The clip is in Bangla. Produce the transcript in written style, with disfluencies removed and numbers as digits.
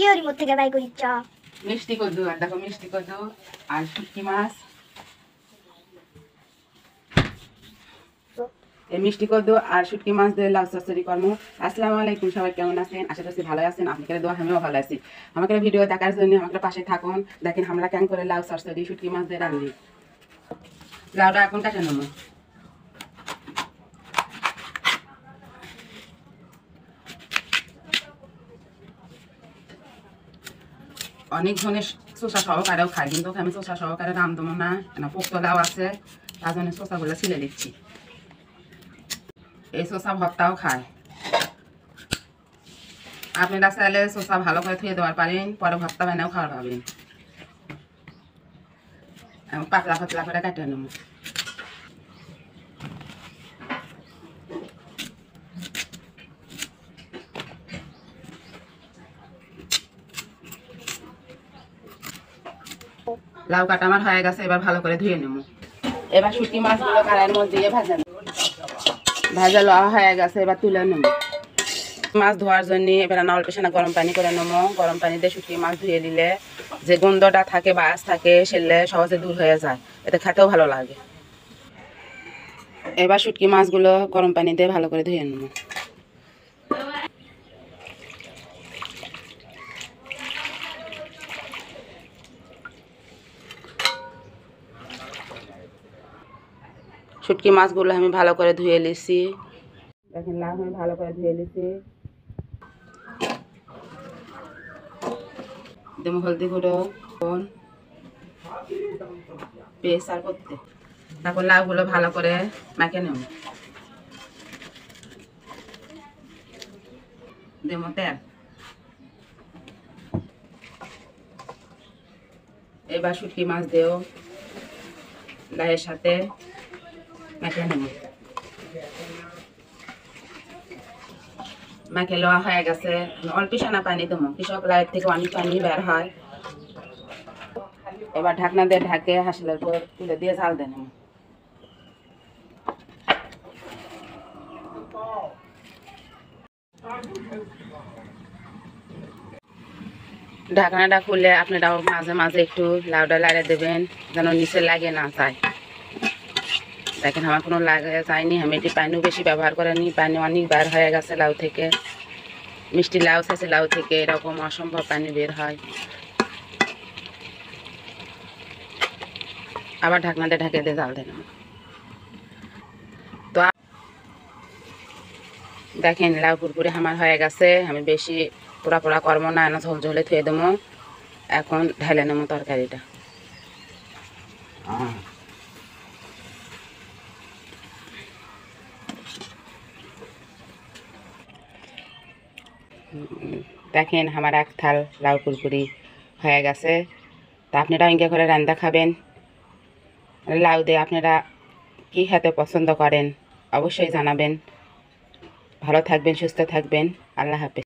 ভিডিওর মধ্যে থেকে বাই করিচ্ছ মিষ্টি কদ্দু আর দেখো মিষ্টি কদ্দু আর শুটকি মাছ এই মিষ্টি কদ্দু আর শুটকি মাছ দিয়ে লাউ চচ্চড়ি করবো। আসসালামু আলাইকুম, সবাই কেমন আছেন? আশা করছি ভালো আছেন। আপনাদের দোয়া আমিও ভালো আছি। আমাকে ভিডিও দেখার জন্য আমাকে পাশে থাকুন। দেখেন আমরা কেমন করে লাউ চচ্চড়ি শুটকি মাছ দিয়ে রান্নি। লাউটা এখন কাটে নেবো। অনেক ধরনের শসা সহকারেও খাই, কিন্তু আমি শসা সহকারে রাঁধবো না, পোক্ত লাউ আছে, তার জন্য শসাগুলো ছিলে দিচ্ছি। এই শসা ভর্তাও খায়। আপনারা চাইলে শসা ভালো করে ধুয়ে দেওয়ার পারেন, পরে ভর্তা বানাও খাওয়ার পাবেন। পাতলা পাতলা করে কাটে নেব। লাউ কাটা আমার হয়ে গেছে, এবার ভালো করে ধুয়ে নেব। এবার শুটকি মাছগুলো কড়াইয়ের মধ্যে দিয়ে ভাজা নেব। ভাজা লওয়া হয়ে গেছে, এবার তুলে নেব। মাছ ধোয়ার জন্য এবার অল্প সানা গরম পানি করে নেব। গরম পানি দিয়ে শুটকি মাছ ধুয়ে নিলে যে গন্ধটা থাকে বা আঁশ থাকে সেলে সহজে দূর হয়ে যায়, এতে খেতেও ভালো লাগে। এবার শুটকি মাছগুলো গরম পানি দিয়ে ভালো করে ধুয়ে নেব। শুটকি মাছগুলো আমি ভালো করে ধুয়ে নিয়েছি। দেখেন লাউ আমি ভালো করে ধুয়ে নিয়েছি। দেবো হলদি গুঁড়ো, পেস্ট করতে। তারপর লাউগুলো ভালো করে মাখিয়ে নেব। দেবো তেল। এবার শুটকি মাছ দিয়েও লাউয়ের সাথে মাখিয়ে নেব। মাখিয়ে লওয়া হয়ে গেছে, অল্প সানা পানি দেবো, কৃষক লাউয়ের থেকে অনেক পানি বের হয়। এবার ঢাকনা দিয়ে ঢাকে হাসিলের পর তুলে দিয়ে ঝাল দিয়ে নেব। ঢাকনাটা খুলে আপনারাও মাঝে মাঝে একটু লাউটা লাড়ে দেবেন, যেন নিচে লাগে না যায়। দেখেন আমার কোনো লাগে যায়নি, আমি এটি পানিও বেশি ব্যবহার করিনি, পানি অনেক বার হয়ে গেছে লাউ থেকে। মিষ্টি লাউ আছে লাউ থেকে এরকম অসম্ভব পানি বের হয়। আবার ঢাকনাটা ঢাকে দিয়ে জাল দেন। তো দেখেন লাউ পুরপুরি আমার হয়ে গেছে, আমি বেশি পোড়া পোড়া করবো না, ঝোল ঝোলে থুয়ে দেবো। এখন ঢেলে নেবো তরকারিটা। দেখেন আমার এক থাল লাউ পুরপুরি হয়ে গেছে। তা আপনারা ইঙ্গে করে রান্না খাবেন। লাউ দিয়ে আপনারা কী খেতে পছন্দ করেন অবশ্যই জানাবেন। ভালো থাকবেন, সুস্থ থাকবেন। আল্লাহ হাফেজ।